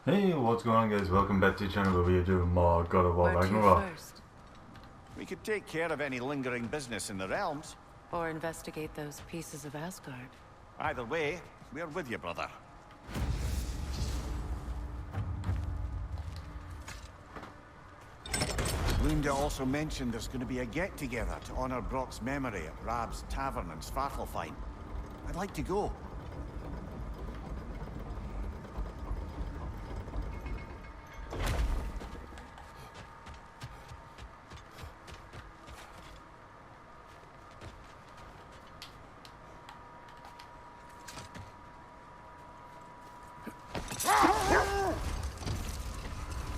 Hey, what's going on, guys? Welcome back to the channel where we are doing more God of War Where to Ragnarok. first? We could take care of any lingering business in the realms. Or investigate those pieces of Asgard. Either way, we're with you, brother. Lunda also mentioned there's going to be a get-together to honor Brock's memory at Rab's Tavern in Svartalfheim. I'd like to go.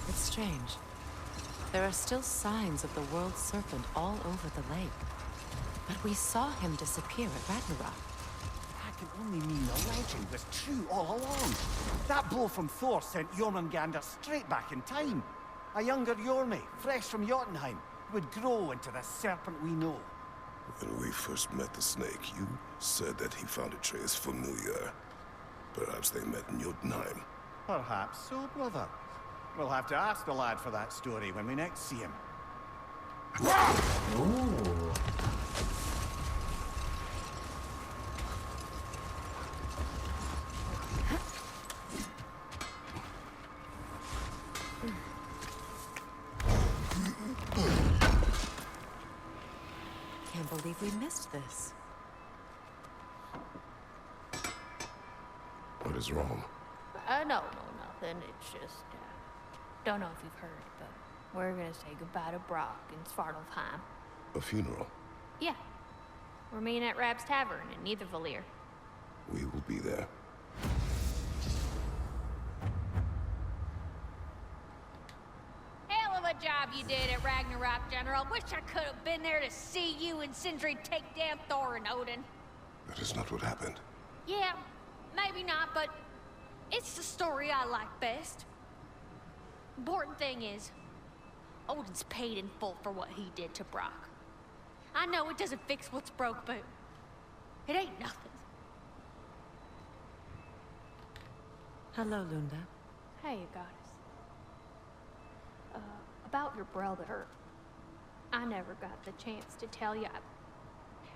It's strange. There are still signs of the world serpent all over the lake. But we saw him disappear at Ragnarok. That can only mean the legend was true all along. That blow from Thor sent Jormungandr straight back in time. A younger Jormi, fresh from Jotunheim, would grow into the serpent we know. When we first met the snake, you said that he found Atreus familiar. Perhaps they met in Jotunheim. Perhaps so, brother. We'll have to ask the lad for that story when we next see him. Ooh. Can't believe we missed this. What is wrong? No, nothing. It's just, don't know if you've heard, but we're gonna say goodbye to Brock in Svartalfheim. A funeral. Yeah. We're meeting at Rab's Tavern in Nethervalir. We will be there. Hell of a job you did at Ragnarok, General. Wish I could have been there to see you and Sindri take down Thor and Odin. That is not what happened. Yeah, maybe not, but it's the story I like best. Important thing is, Odin's paid in full for what he did to Brock. I know it doesn't fix what's broke, but it ain't nothing. Hello, Lunda. Hey, goddess. About your brother, I never got the chance to tell you.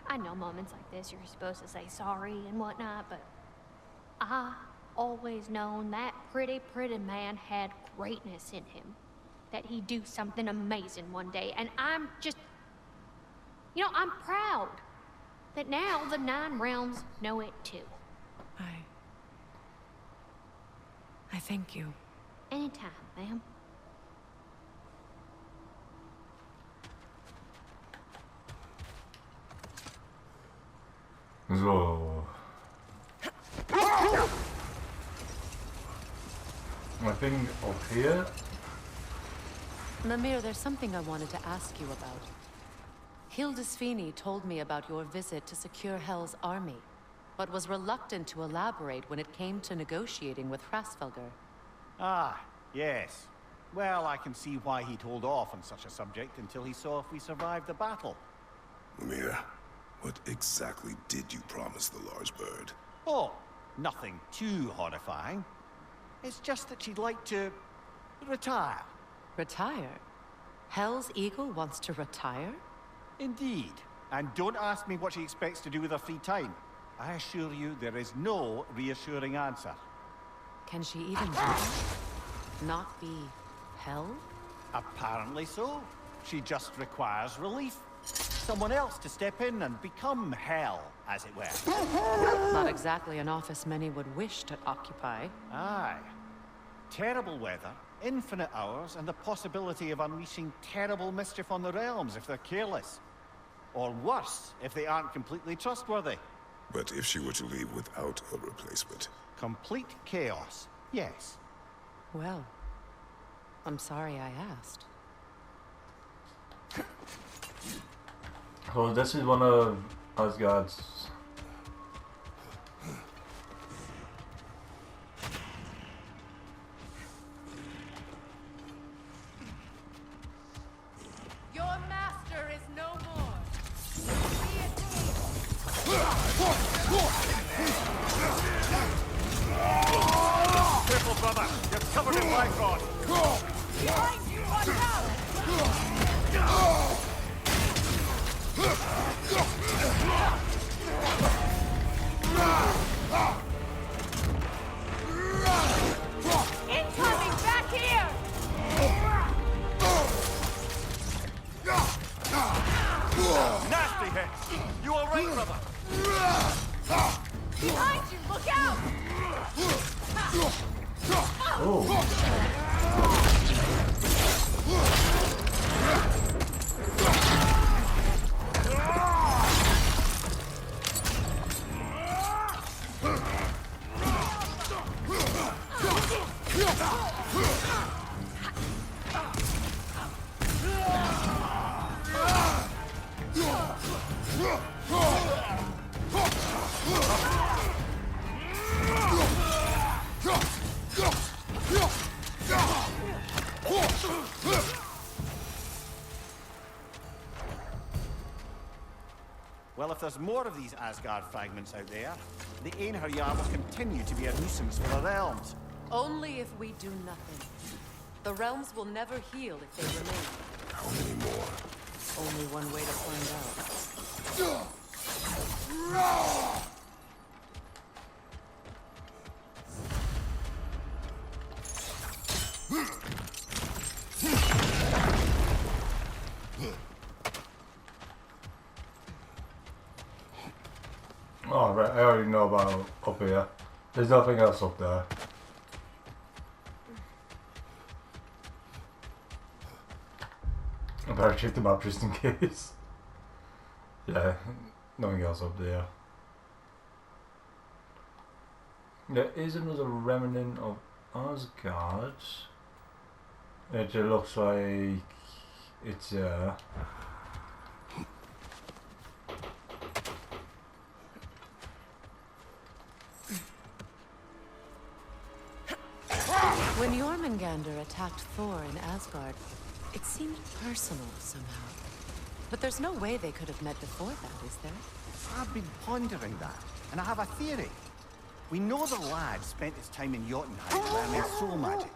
I know moments like this you're supposed to say sorry and whatnot, but I always known that pretty man had greatness in him. That he'd do something amazing one day, and I'm just... You know, I'm proud that now the Nine Realms know it too. I thank you. Anytime, ma'am. So. I think up here. Mimir, there's something I wanted to ask you about. Hildisvini told me about your visit to secure Hel's army, but was reluctant to elaborate when it came to negotiating with Hrasfelger. Ah, yes. Well, I can see why he'd hold off on such a subject until he saw if we survived the battle. Mimir, what exactly did you promise the large bird? Oh, nothing too horrifying. It's just that she'd like to... retire. Retire? Hel's eagle wants to retire? Indeed. And don't ask me what she expects to do with her free time. I assure you there is no reassuring answer. Can she even do that? Not be Hel? Apparently so. She just requires relief. Someone else to step in and become Hel, as it were. Not exactly an office many would wish to occupy. Aye. Terrible weather, infinite hours, and the possibility of unleashing terrible mischief on the realms if they're careless. Or worse, if they aren't completely trustworthy. But if she were to leave without a replacement? Complete chaos, yes. Well, I'm sorry I asked. Oh, this is one of Asgard's. Your master is no more. Careful, brother. It's covered in bifrost. Behind you! Watch out! Incoming! Back here! Nasty hit. You all right, brother? Behind you! Look out! Well, if there's more of these Asgard fragments out there, the Einherjar will continue to be a nuisance for the realms. Only if we do nothing. The realms will never heal if they remain. How many more? Only one way to find out. Oh, right, I already know about up here. There's nothing else up there. I better check the map just in case. Yeah, nothing else up there. There is another remnant of Asgard. It looks like it's When Jormungandr attacked Thor in Asgard, it seemed personal somehow. But there's no way they could have met before that, is there? I've been pondering that, and I have a theory. We know the lad spent his time in Jotunheim learning soul magic.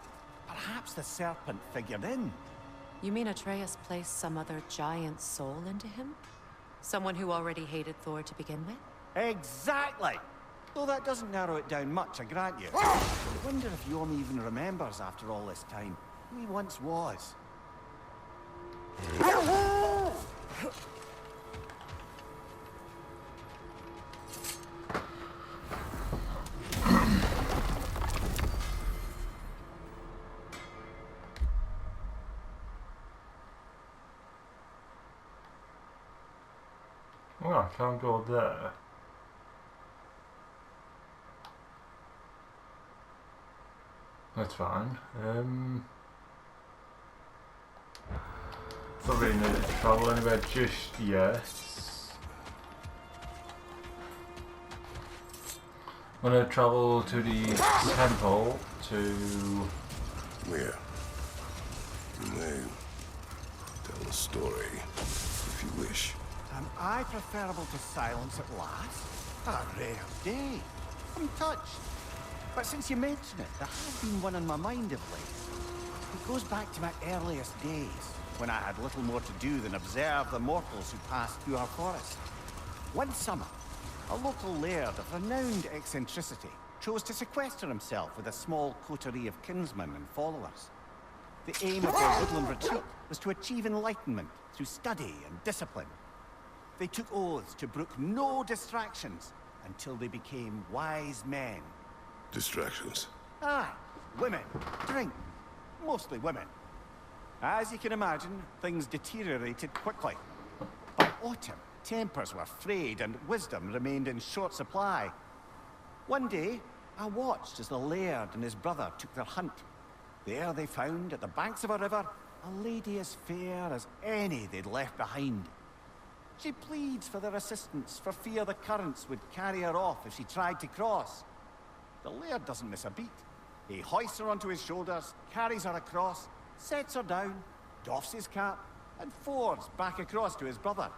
Perhaps the serpent figured in. You mean Atreus placed some other giant soul into him? Someone who already hated Thor to begin with? Exactly! Though that doesn't narrow it down much, I grant you. I wonder if Jorm even remembers after all this time who he once was. oh, I can't go there. That's fine. Not really need to travel anywhere just yet. I'm gonna travel to the temple to... Where? You may tell a story, if you wish. Am I preferable to silence at last? A rare day. I'm touched. But since you mention it, there has been one on my mind of late. It goes back to my earliest days, when I had little more to do than observe the mortals who passed through our forest. One summer, a local laird of renowned eccentricity chose to sequester himself with a small coterie of kinsmen and followers. The aim of their woodland retreat was to achieve enlightenment through study and discipline. They took oaths to brook no distractions until they became wise men. Distractions. Aye, women, drink, mostly women. As you can imagine, things deteriorated quickly. By autumn, tempers were frayed and wisdom remained in short supply. One day, I watched as the laird and his brother took their hunt. There they found, at the banks of a river, a lady as fair as any they'd left behind. She pleads for their assistance for fear the currents would carry her off if she tried to cross. The laird doesn't miss a beat. He hoists her onto his shoulders, carries her across, sets her down, doffs his cap, and fords back across to his brother,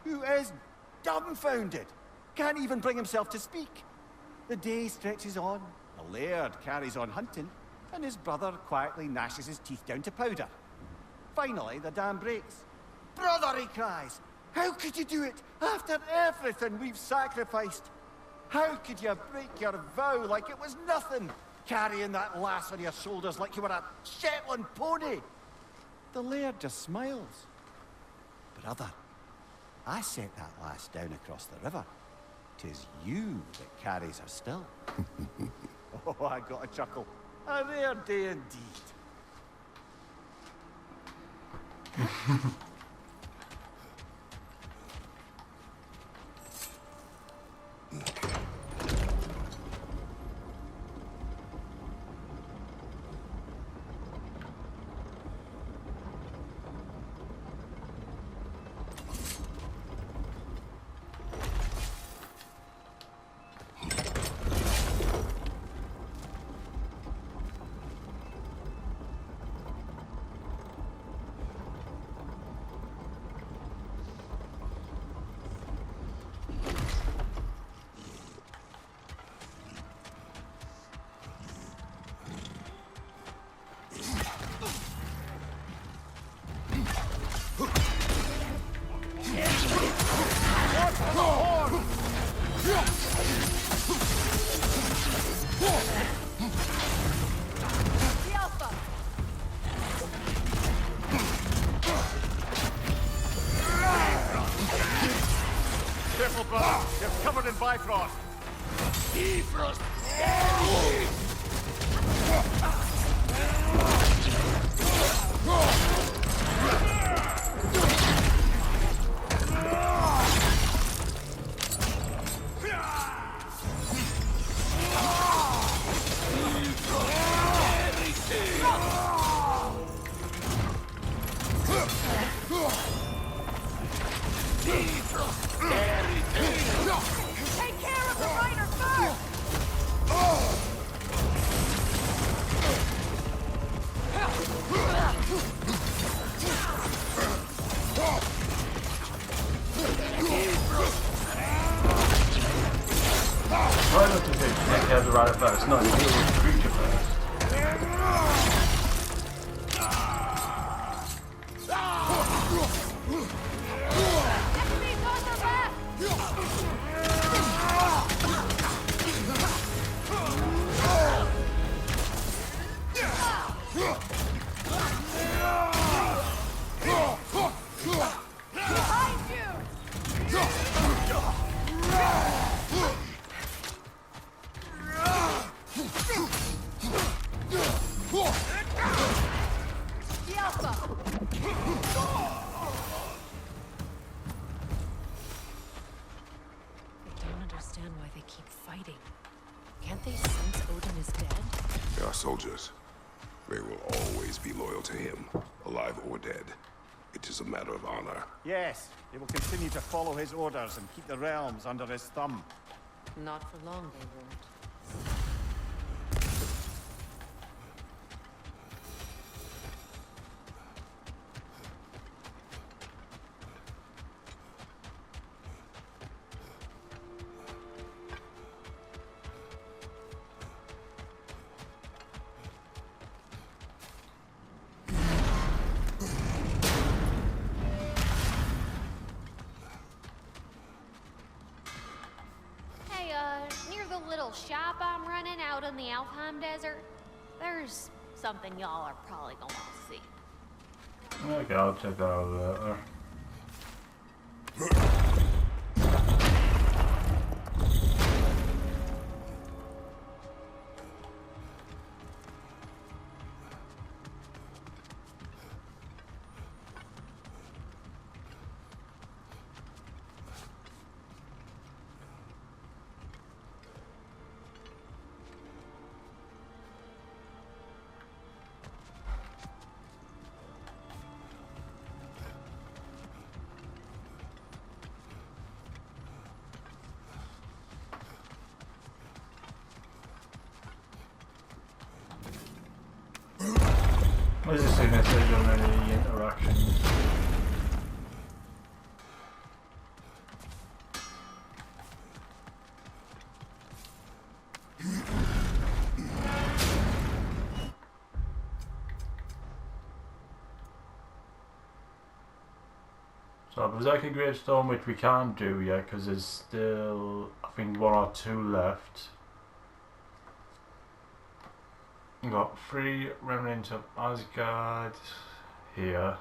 who is dumbfounded, can't even bring himself to speak. The day stretches on, the laird carries on hunting, and his brother quietly gnashes his teeth down to powder. Finally, the dam breaks. "Brother," he cries, "how could you do it after everything we've sacrificed? How could you break your vow like it was nothing, carrying that lass on your shoulders like you were a Shetland pony?" The laird just smiles. "Brother, I set that lass down across the river. 'Tis you that carries her still." Oh, I got a chuckle. A rare day indeed. The Alpha! Careful, brother. You're covered in Bifrost. Take care of the rider first! Try not to take care of the rider first, no, you deal with the creature first. Enemies on the left! Behind you! The Alpha! I don't understand why they keep fighting. Can't they sense Odin is dead? They are soldiers. They will always be loyal to him, alive or dead. It is a matter of honor. Yes, they will continue to follow his orders and keep the realms under his thumb. Not for long, they won't. Hey, near the little shop I'm running out in the Alfheim Desert, there's something y'all are probably gonna want to see. Okay, I'll check that out later. What does it say message on any interactions? So Berserker Gravestone, which we can't do yet because there's still, I think, 1 or 2 left. We've got 3 remnants of Asgard here.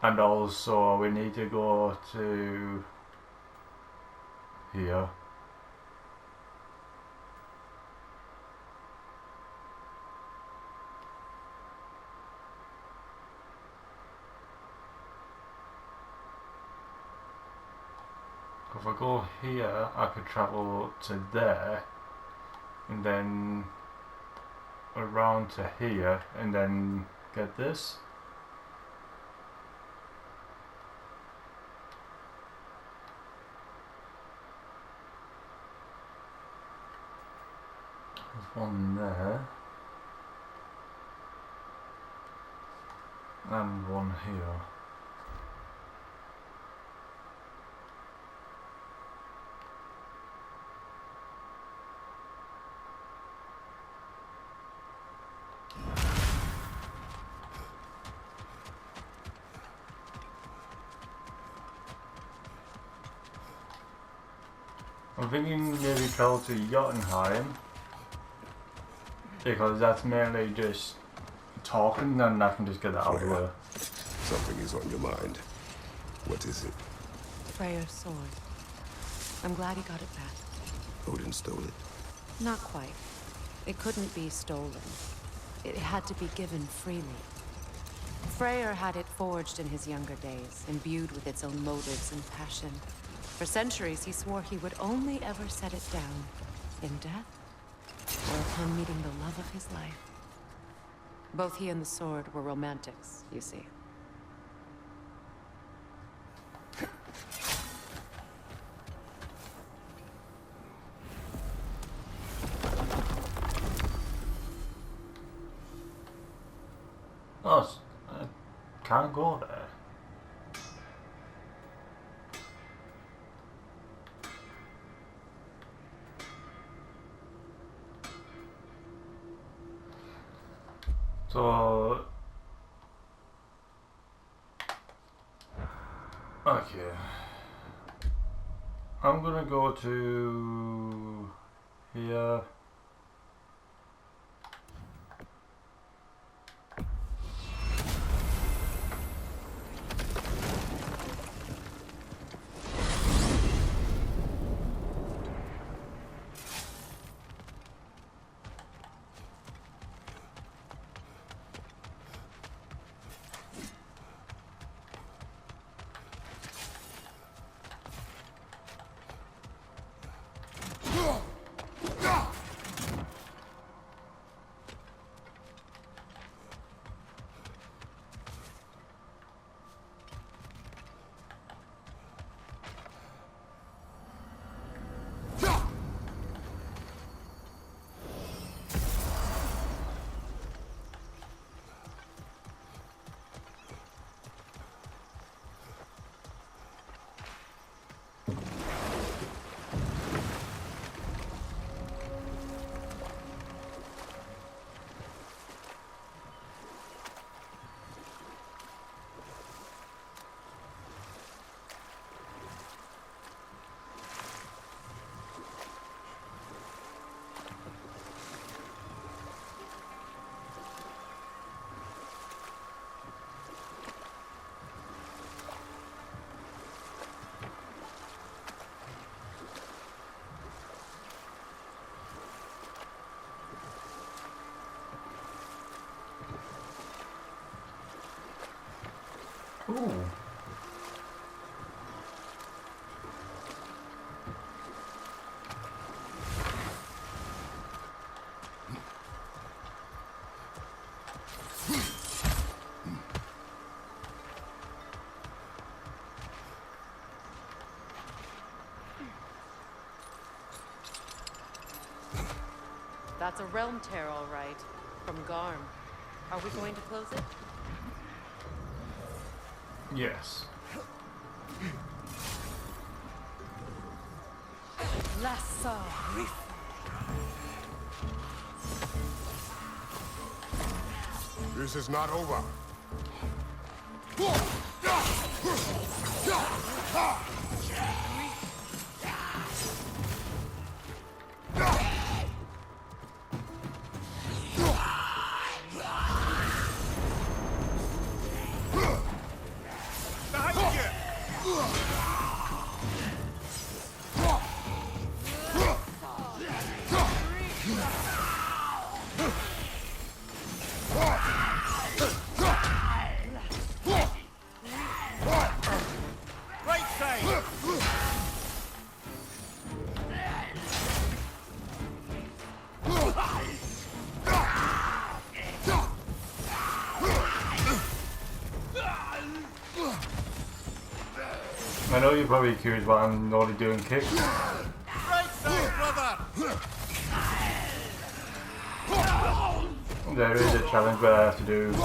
And also we need to go to here. If I go here, I could travel to there, and then around to here, and then get this. There's one there, and one here. I'm thinking maybe travel to Jotunheim, because that's mainly just talking and I can just get that out of the way. Something is on your mind. What is it? Freyr's sword. I'm glad he got it back. Odin stole it? Not quite. It couldn't be stolen. It had to be given freely. Freyr had it forged in his younger days, imbued with its own motives and passion. For centuries, he swore he would only ever set it down in death or upon meeting the love of his life. Both he and the sword were romantics, you see. Oh, I can't go there. So, okay, I'm gonna go to here. Ooh. That's a realm tear, all right. From Garm. Are we going to close it? Yes. Lassa. This is not over. Right side! I know you're probably curious why I'm only doing kicks. Right side, brother! There is a challenge where I have to do kicks.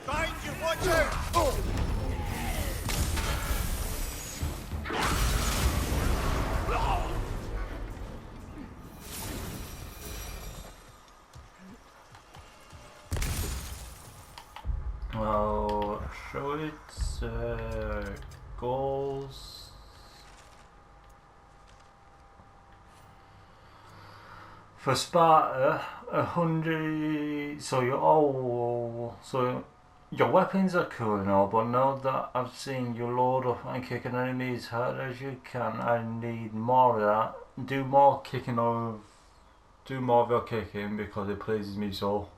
Behind you, watch out! I'll show it. Goals. For Sparta, 100. So your weapons are cool and all, but now that I've seen you load up and kick an enemy as hard as you can, I need more of that. Do more of your kicking because it pleases me so.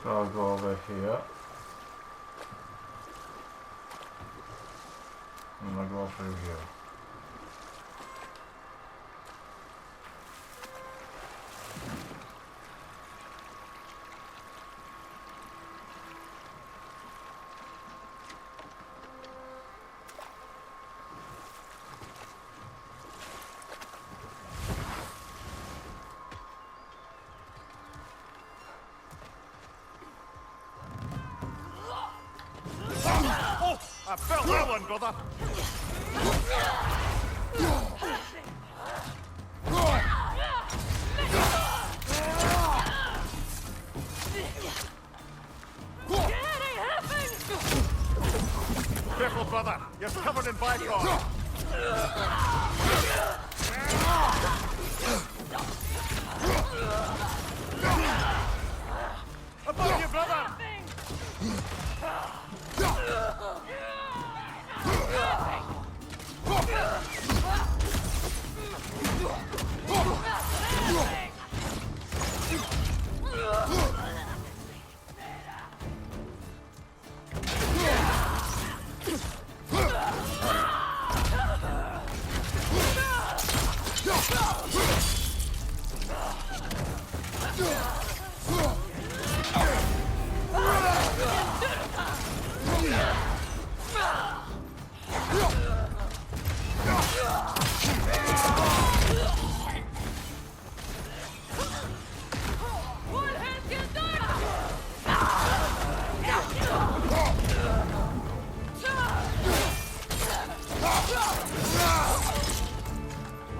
So I'll go over here. And I'll go through here. Oh, I felt that one, brother! Careful, brother! You're covered in bygone! Above you, brother!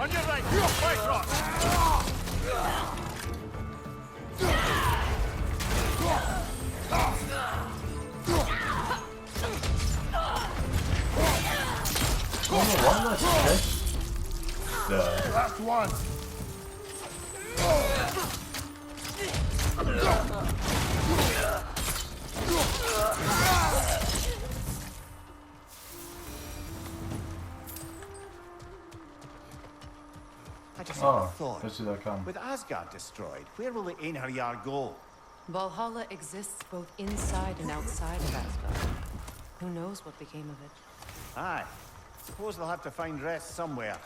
On your right, White Rock! One less hit. Last one! I just had a thought. Let's see that come. With Asgard destroyed, where will the Einherjar go? Valhalla exists both inside and outside of Asgard. Who knows what became of it? Aye. Suppose they'll have to find rest somewhere.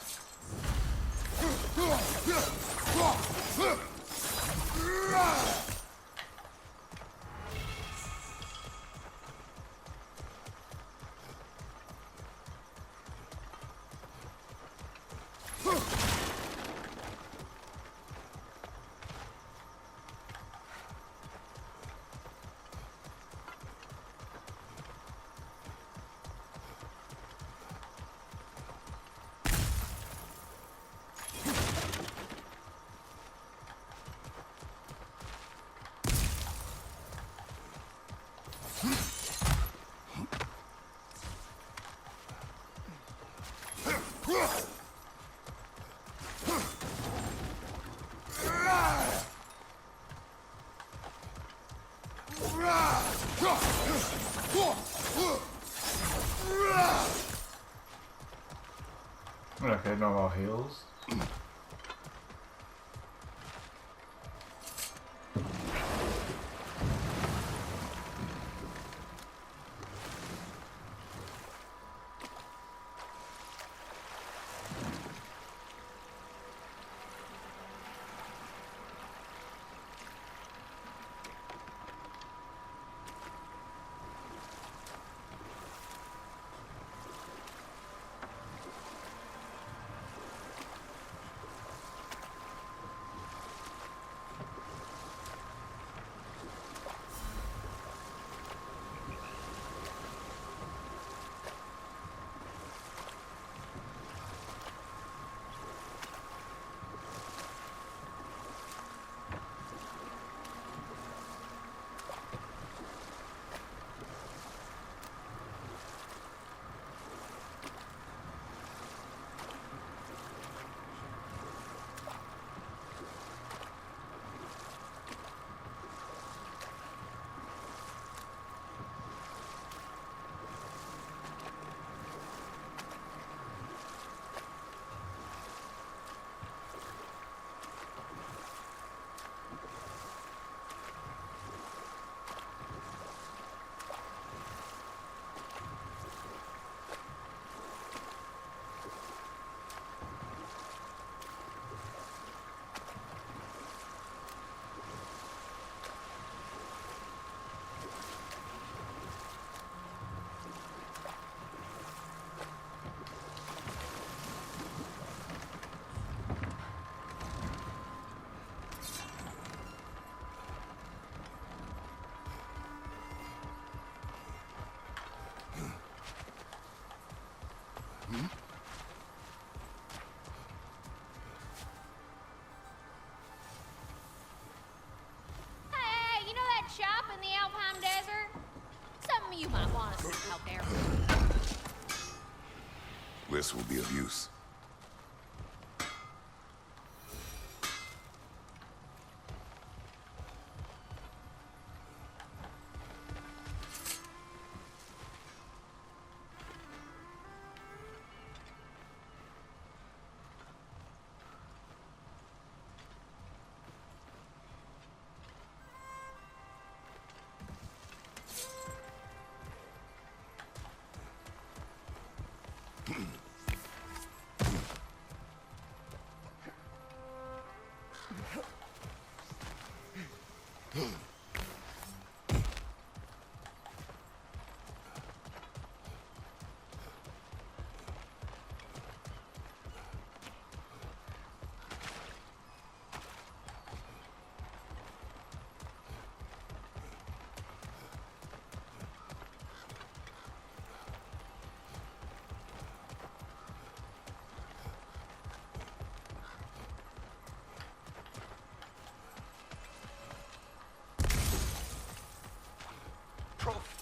Okay, no more heals. Hey, you know that shop in the Alpine Desert? Something you might want to see out there. This will be of use.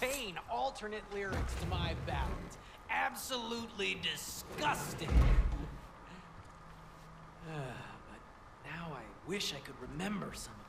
contain alternate lyrics to my ballads. Absolutely disgusting. But now I wish I could remember some of them.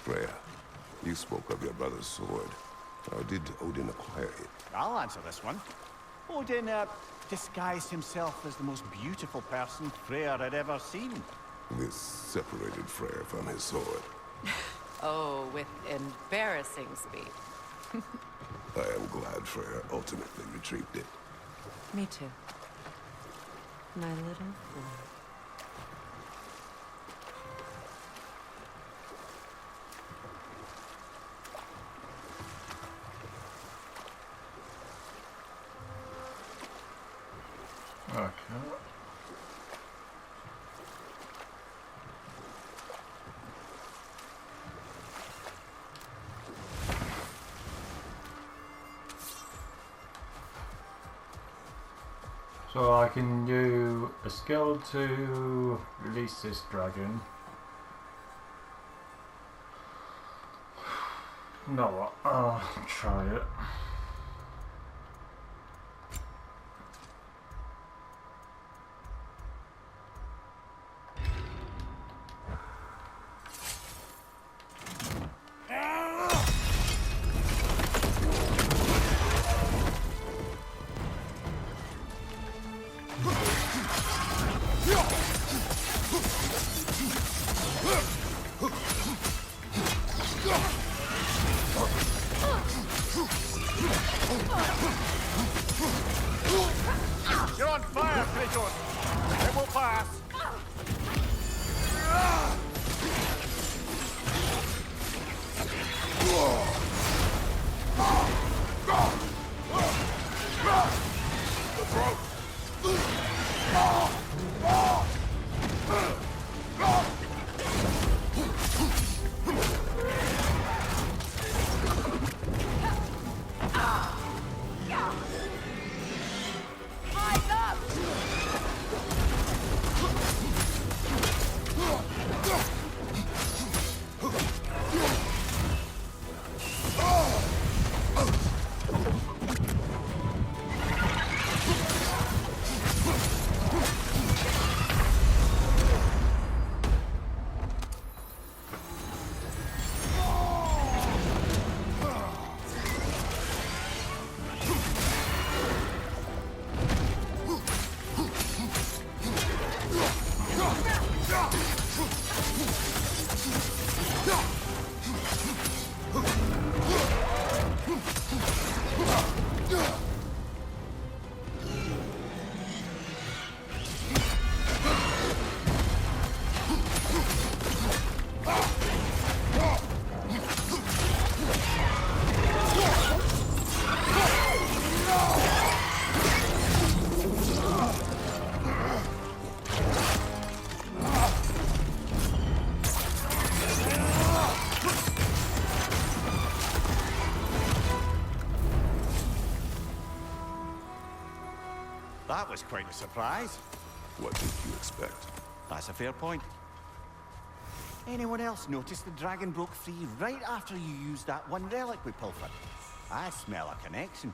Freya, you spoke of your brother's sword. How did Odin acquire it? I'll answer this one. Odin, disguised himself as the most beautiful person Freyr had ever seen. This separated Freyr from his sword. Oh, with embarrassing speed. I am glad Freyr ultimately retrieved it. Me too. My little fool. Okay. So I can do a skill to release this dragon. No, what? I'll try it. You're on fire, Kratos! It will pass! Eyes up! That was quite a surprise. What did you expect? That's a fair point. Anyone else notice the dragon broke free right after you used that one relic we pilfered? I smell a connection.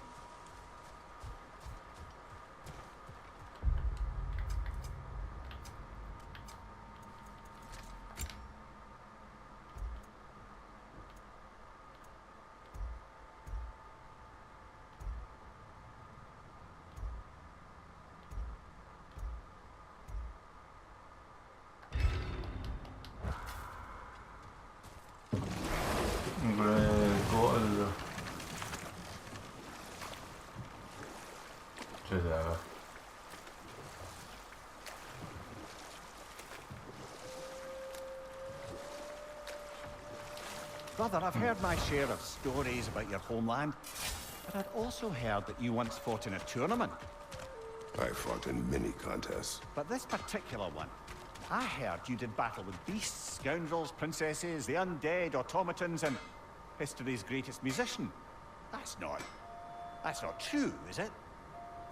I'm gonna go to there. Brother, I've heard my share of stories about your homeland, but I'd also heard that you once fought in a tournament. I fought in many contests. But this particular one, I heard you did battle with beasts, scoundrels, princesses, the undead, automatons, and history's greatest musician. That's not true, is it?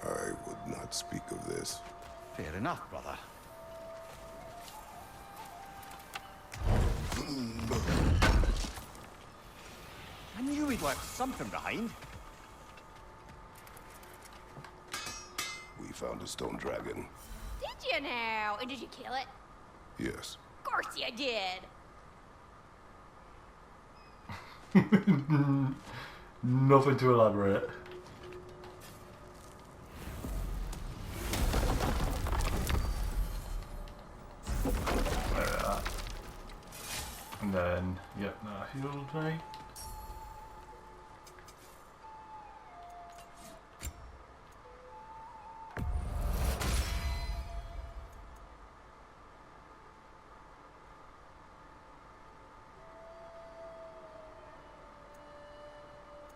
I would not speak of this. Fair enough, brother. I knew we'd left something behind. We found a stone dragon. Did you now? And did you kill it? Yes. Of course you did. Nothing to elaborate. And then, yep, that healed me.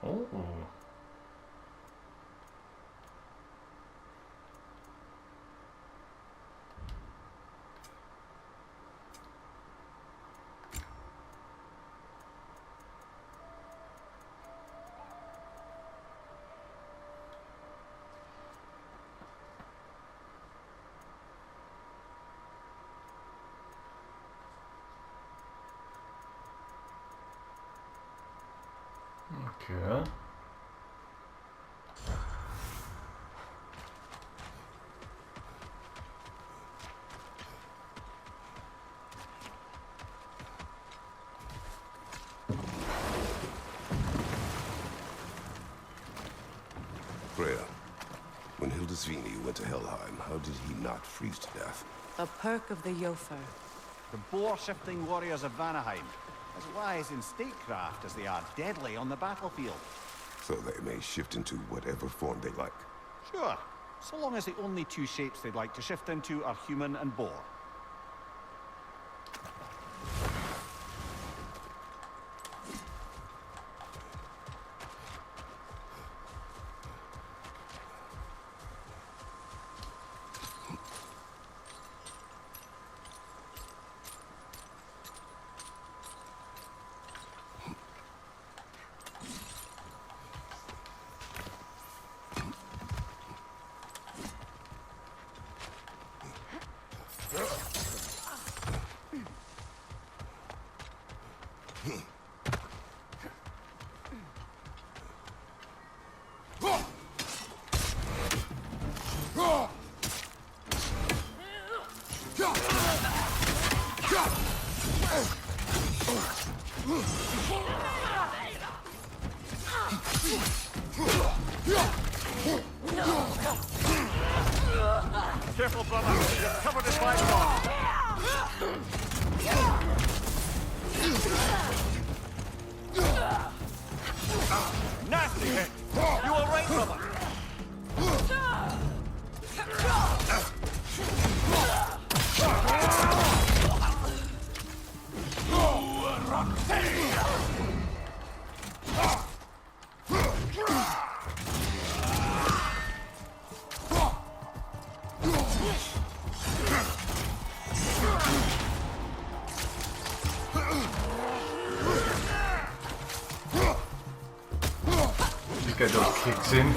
Oh. Okay. Freya, when Hildisvini went to Helheim, how did he not freeze to death? A perk of the Jofer. The boar-shifting warriors of Vanaheim, as wise in statecraft as they are deadly on the battlefield. So they may shift into whatever form they like. Sure, so long as the only two shapes they'd like to shift into are human and boar. Careful, brother. You're covered in livestock. Nasty hit. You all right, brother? Just get those kicks in.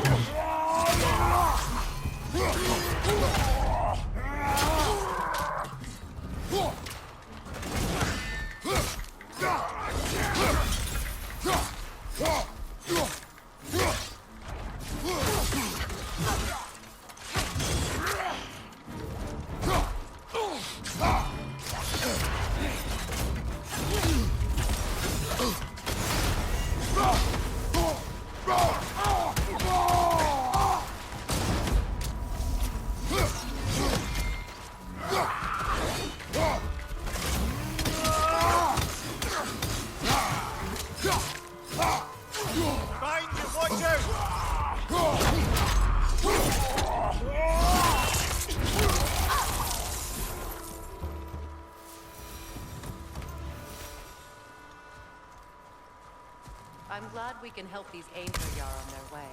I'm glad we can help these Aintrayar on their way,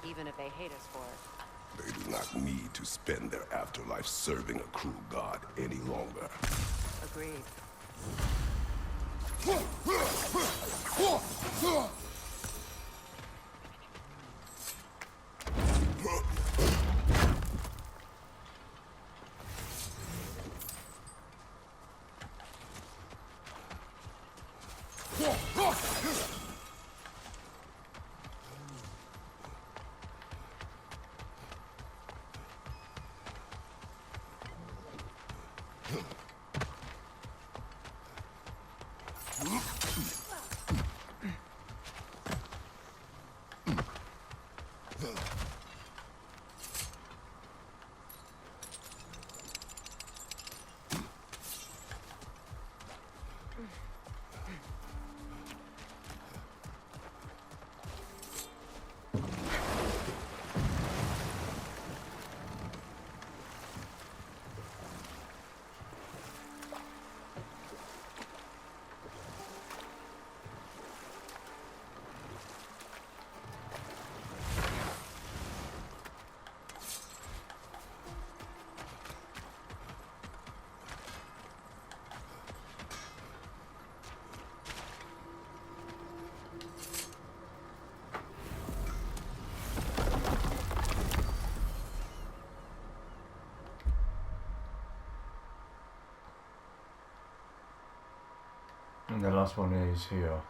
even if they hate us for it. They do not need to spend their afterlife serving a cruel god any longer. Agreed. And the last one is here.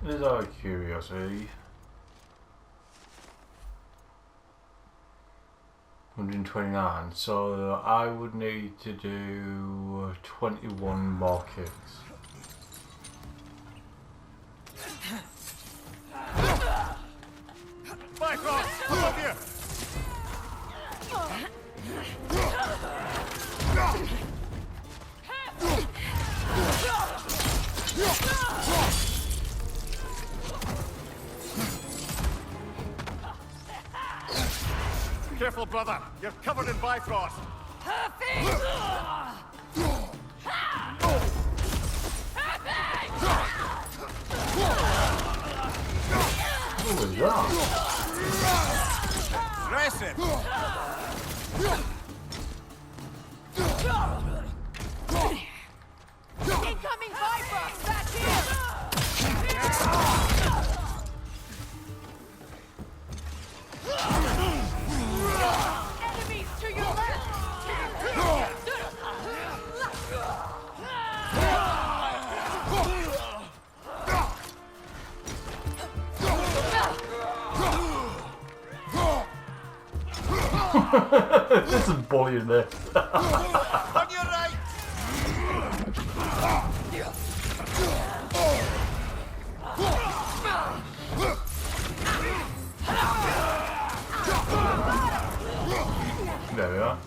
This is out of curiosity. 129, so I would need to do 21 more kicks. Bifrost, come up here! Careful, brother. You're covered in Bifrost. What was that? Dress him. Incoming Bifrost! Back here! Enemies to your left! This is bullying this. On your right! There we are.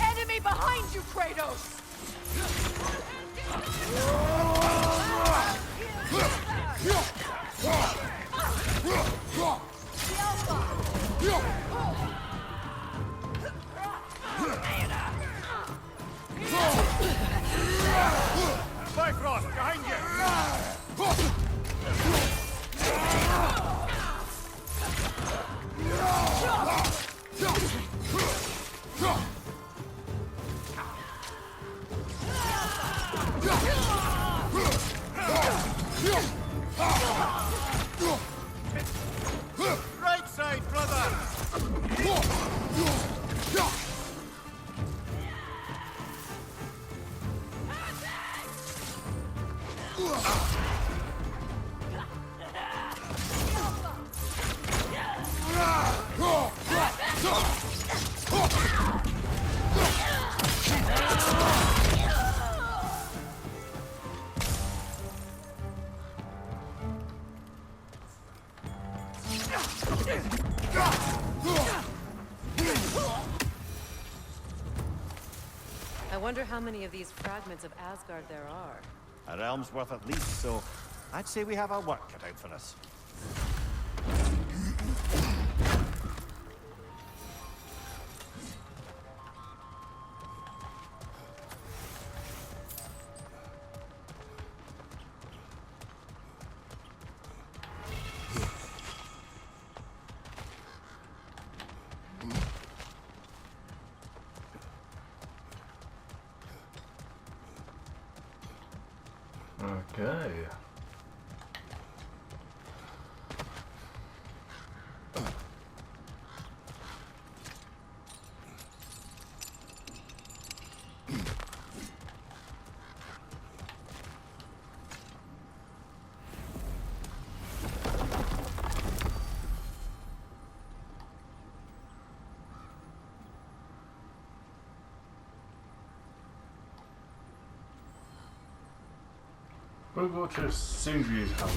Enemy behind you, Kratos! Bifrost, behind you! Right side, brother! I wonder how many of these fragments of Asgard there are. A realm's worth at least, so I'd say we have our work cut out for us. Okay. We'll go to Sindri's house.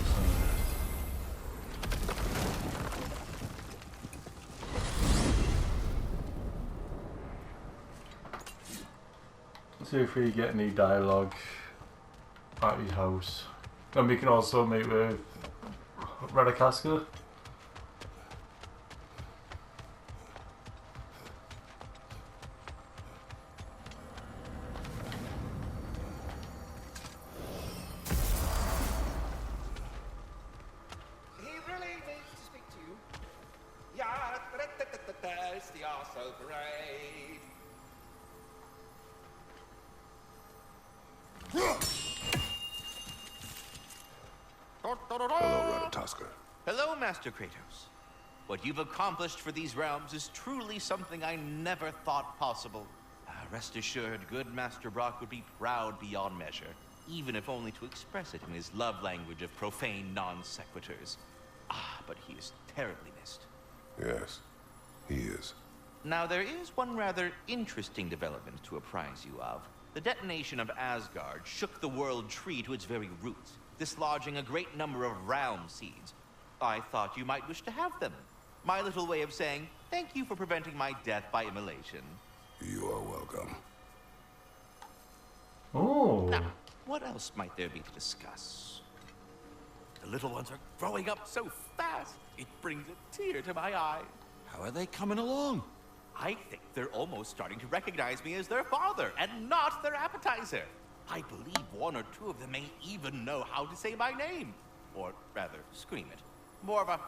See if we get any dialogue at his house. And we can also meet with Radakaska. He really needs to speak to you. Yeah, it's the arsehole parade. Hello, Ratatoska. Hello, Master Kratos. What you've accomplished for these realms is truly something I never thought possible. Rest assured, good Master Brock would be proud beyond measure, even if only to express it in his love language of profane non-sequiturs. But he is terribly missed. Yes, he is. Now, there is one rather interesting development to apprise you of. The detonation of Asgard shook the world tree to its very roots, dislodging a great number of realm seeds. I thought you might wish to have them. My little way of saying, thank you for preventing my death by immolation. You are welcome. Oh. Now, what else might there be to discuss? The little ones are growing up so fast, it brings a tear to my eye. How are they coming along? I think they're almost starting to recognize me as their father, and not their appetizer. I believe one or two of them may even know how to say my name. Or rather, scream it. More of a...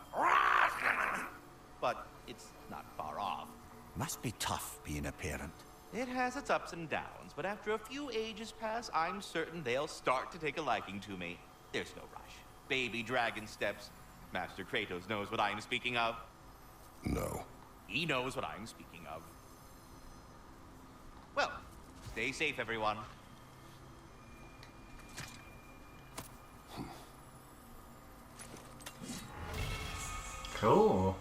But it's not far off. Must be tough being a parent. It has its ups and downs, but after a few ages pass, I'm certain they'll start to take a liking to me. There's no rush. Baby dragon steps. Master Kratos knows what I'm speaking of. No. He knows what I'm speaking of. Well, Stay safe, everyone. Cool.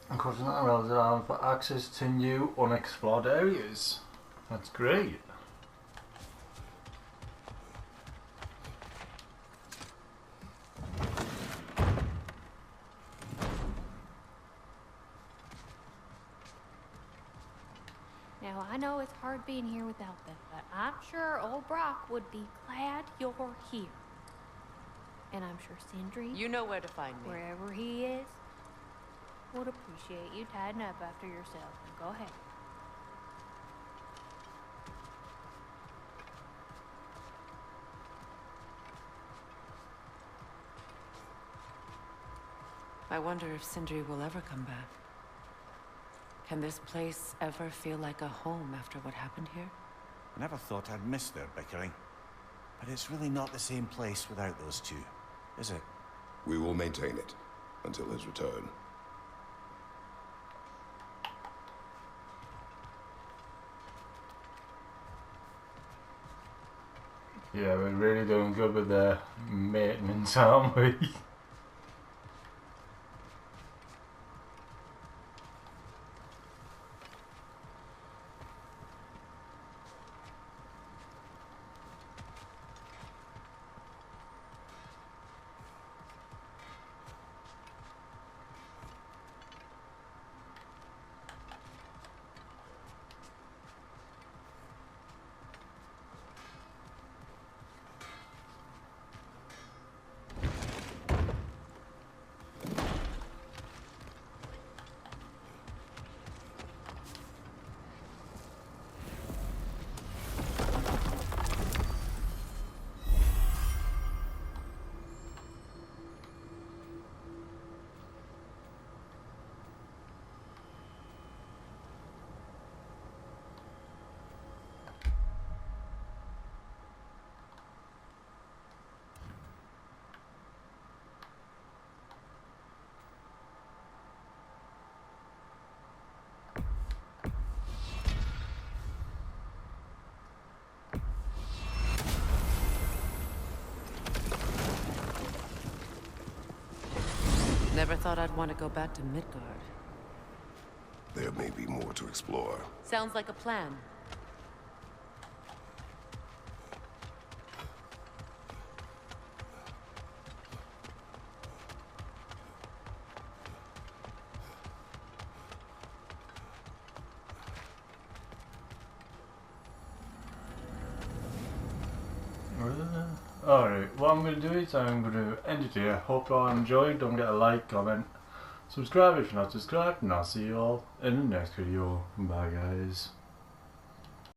And crossing that rails around for access to new unexplored areas. That's great. Now, I know it's hard being here without them, but I'm sure old Brock would be glad you're here. And I'm sure Sindri, You know where to find me. wherever he is, would appreciate you tidying up after yourself. Go ahead. I wonder if Sindri will ever come back. Can this place ever feel like a home after what happened here? I never thought I'd miss their bickering. But it's really not the same place without those two, is it? We will maintain it until his return. Yeah, we're really doing good with the maintenance, aren't we? Never thought I'd want to go back to Midgard. There may be more to explore. Sounds like a plan. Alright, what I'm going to do is I'm going to end it here. Hope you all enjoyed. Don't forget to like, comment, subscribe if you're not subscribed, and I'll see you all in the next video. Bye guys.